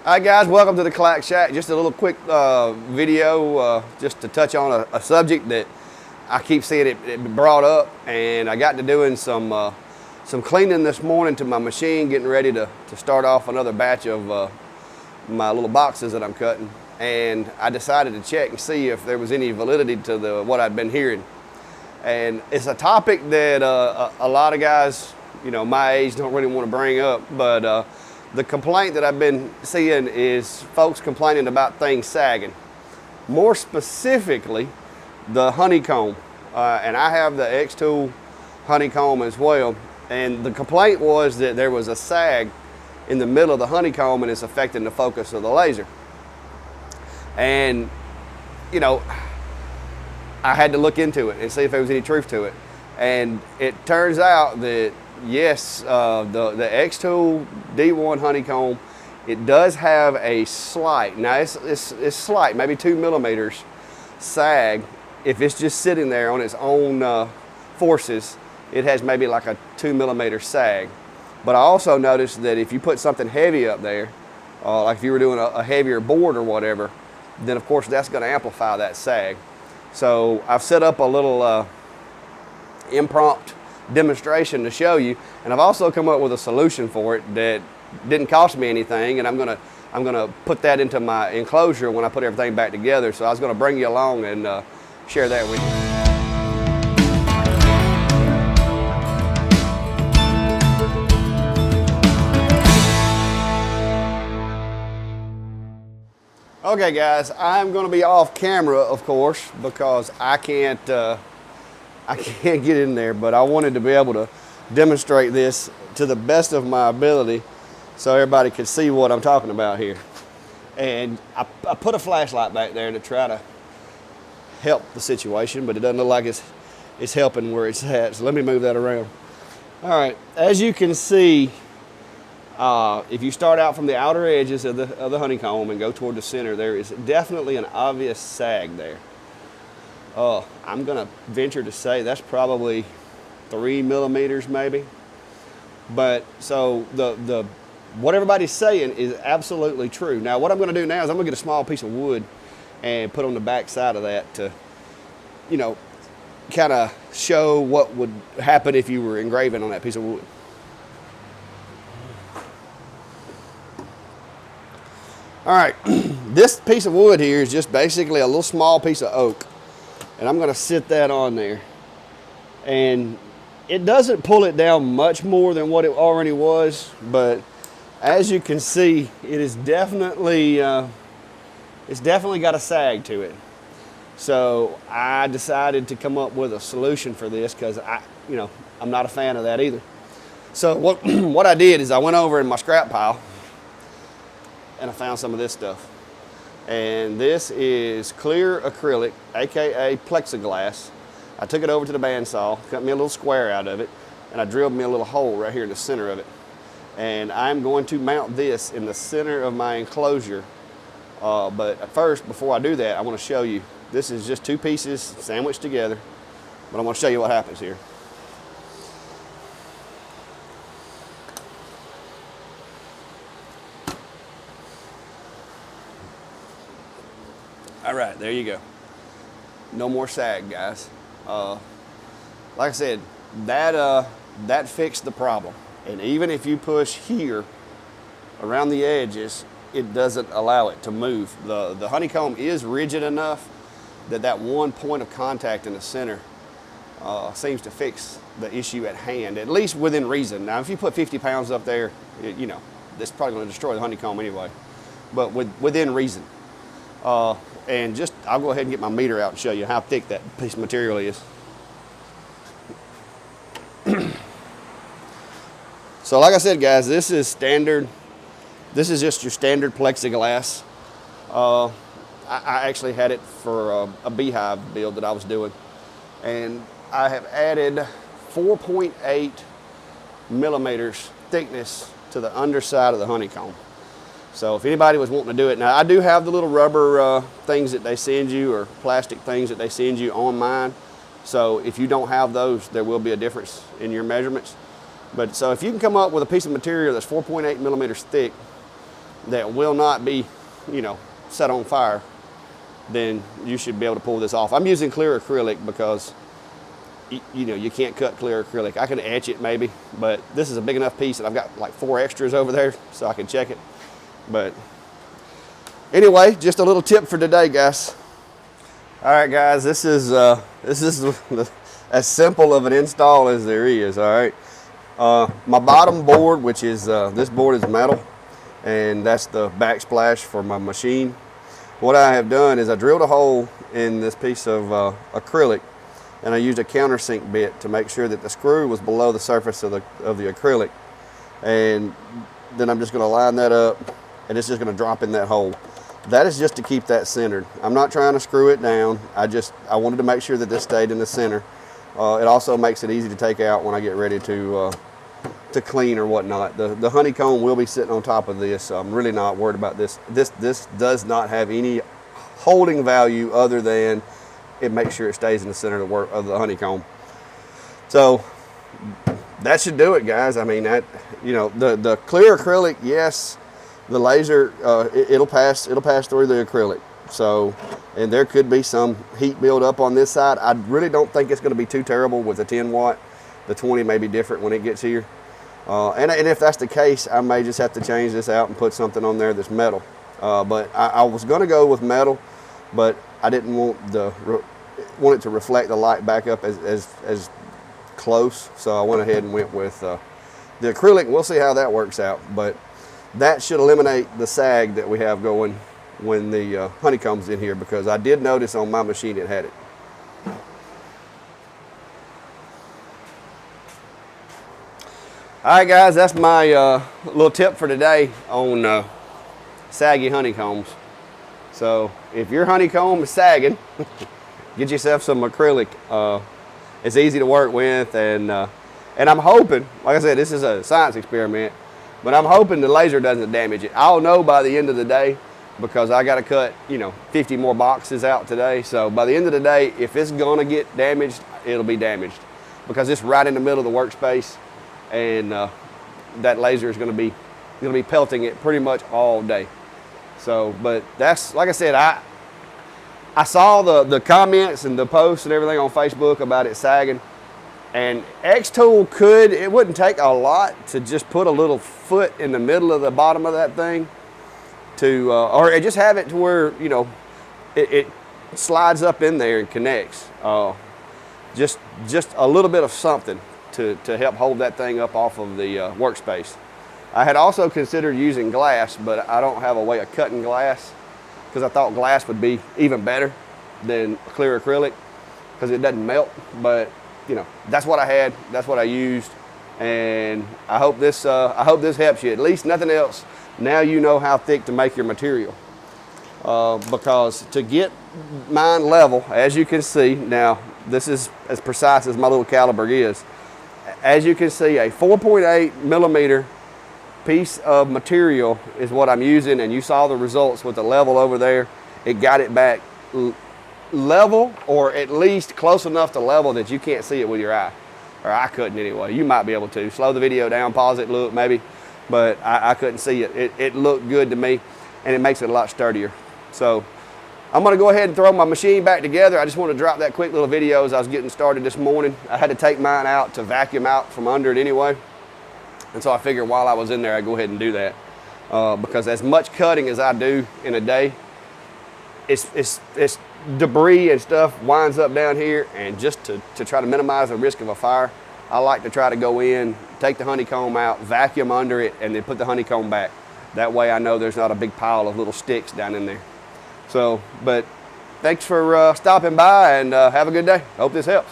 Hi guys, welcome to the Clack Shack. Just a little quick video just to touch on a subject that I keep seeing it brought up, and I got to doing some cleaning this morning to my machine, getting ready to start off another batch of my little boxes that I'm cutting, and I decided to check and see if there was any validity to what I'd been hearing. And it's a topic that a lot of guys, you know, my age don't really want to bring up, but the complaint that I've been seeing is folks complaining about things sagging. More specifically, the honeycomb. And I have the Xtool honeycomb as well. And the complaint was that there was a sag in the middle of the honeycomb and it's affecting the focus of the laser. And, you know, I had to look into it and see if there was any truth to it. And it turns out that yes, the Xtool D1 honeycomb, it does have a slight, now it's slight, maybe 2 millimeters sag. If it's just sitting there on its own forces, it has maybe like a 2 millimeter sag. But I also noticed that if you put something heavy up there, like if you were doing a heavier board or whatever, then of course that's going to amplify that sag. So I've set up a little impromptu demonstration to show you, and I've also come up with a solution for it that didn't cost me anything, and I'm gonna put that into my enclosure when I put everything back together. So I was gonna bring you along and share that with you. Okay guys, I'm gonna be off camera, of course, because I can't get in there, but I wanted to be able to demonstrate this to the best of my ability so everybody could see what I'm talking about here. And I put a flashlight back there to try to help the situation, but it doesn't look like it's helping where it's at. So let me move that around. All right, as you can see, if you start out from the outer edges of the honeycomb and go toward the center, there is definitely an obvious sag there. I'm gonna venture to say that's probably 3 millimeters maybe. But so the what everybody's saying is absolutely true. Now what I'm gonna do now is I'm gonna get a small piece of wood and put on the back side of that to, you know, kind of show what would happen if you were engraving on that piece of wood. All right, this piece of wood here is just basically a little small piece of oak. And I'm gonna sit that on there. And it doesn't pull it down much more than what it already was, but as you can see, it is definitely, it's definitely got a sag to it. So I decided to come up with a solution for this because I'm not a fan of that either. So what I did is I went over in my scrap pile and I found some of this stuff. And this is clear acrylic, AKA plexiglass. I took it over to the bandsaw, cut me a little square out of it, and I drilled me a little hole right here in the center of it. And I'm going to mount this in the center of my enclosure. But at first, before I do that, I want to show you, this is just 2 pieces sandwiched together, but I want to show you what happens here. All right, there you go. No more sag, guys. Like I said, that fixed the problem. And even if you push here around the edges, it doesn't allow it to move. The honeycomb is rigid enough that one point of contact in the center seems to fix the issue at hand, at least within reason. Now, if you put 50 pounds up there, you know, it's probably going to destroy the honeycomb anyway, but within reason. And just, I'll go ahead and get my meter out and show you how thick that piece of material is. So like I said, guys, this is standard. This is just your standard plexiglass. I actually had it for a beehive build that I was doing. And I have added 4.8 millimeters thickness to the underside of the honeycomb. So if anybody was wanting to do it, now I do have the little rubber things that they send you, or plastic things that they send you on mine. So if you don't have those, there will be a difference in your measurements. But so if you can come up with a piece of material that's 4.8 millimeters thick, that will not be, you know, set on fire, then you should be able to pull this off. I'm using clear acrylic because you know, you can't cut clear acrylic. I can etch it maybe, but this is a big enough piece that I've got like 4 extras over there so I can check it. But anyway, just a little tip for today, guys. All right, guys, this is as simple of an install as there is. All right, my bottom board, which is this board is metal, and that's the backsplash for my machine. What I have done is I drilled a hole in this piece of acrylic, and I used a countersink bit to make sure that the screw was below the surface of the acrylic. And then I'm just going to line that up, and it's just going to drop in that hole. That is just to keep that centered. I'm not trying to screw it down. I wanted to make sure that this stayed in the center. It also makes it easy to take out when I get ready to clean or whatnot. The honeycomb will be sitting on top of this, so I'm really not worried about this. This does not have any holding value other than it makes sure it stays in the center of the honeycomb. So that should do it, guys. I mean, that, you know, the clear acrylic, yes, the laser, it'll pass through the acrylic. So, and there could be some heat build up on this side. I really don't think it's going to be too terrible with the 10 watt. The 20 may be different when it gets here. And if that's the case, I may just have to change this out and put something on there that's metal. But I was going to go with metal, but I didn't want it to reflect the light back up as close, so I went ahead and went with the acrylic. We'll see how that works out, but that should eliminate the sag that we have going when the honeycomb's in here, because I did notice on my machine it had it. All right, guys, that's my little tip for today on saggy honeycombs. So if your honeycomb is sagging, get yourself some acrylic. It's easy to work with, and I'm hoping, like I said, this is a science experiment, but I'm hoping the laser doesn't damage it. I'll know by the end of the day, because I got to cut, you know, 50 more boxes out today. So by the end of the day, if it's gonna get damaged, it'll be damaged, because it's right in the middle of the workspace, and that laser is gonna be pelting it pretty much all day. So, but that's, like I said, I saw the comments and the posts and everything on Facebook about it sagging, and Xtool it wouldn't take a lot to just put a little foot in the middle of the bottom of that thing to, or just have it to where, you know, it slides up in there and connects. Just a little bit of something to help hold that thing up off of the workspace. I had also considered using glass, but I don't have a way of cutting glass, because I thought glass would be even better than clear acrylic because it doesn't melt. But you know, that's what I had, that's what I used, and I hope this helps you. At least nothing else, now you know how thick to make your material, because to get mine level, as you can see, now this is as precise as my little caliber is. As you can see, a 4.8 millimeter piece of material is what I'm using, and you saw the results with the level over there. It got it back level, or at least close enough to level that you can't see it with your eye, or I couldn't anyway. You might be able to slow the video down, pause it, look maybe, but I couldn't see it. It looked good to me, and it makes it a lot sturdier. So I'm going to go ahead and throw my machine back together. I just want to drop that quick little video as I was getting started this morning. I had to take mine out to vacuum out from under it anyway. And so I figured while I was in there, I'd go ahead and do that. Because as much cutting as I do in a day, it's debris and stuff winds up down here. And just to try to minimize the risk of a fire, I like to try to go in, take the honeycomb out, vacuum under it, and then put the honeycomb back. That way I know there's not a big pile of little sticks down in there. So, but thanks for stopping by, and have a good day. Hope this helps.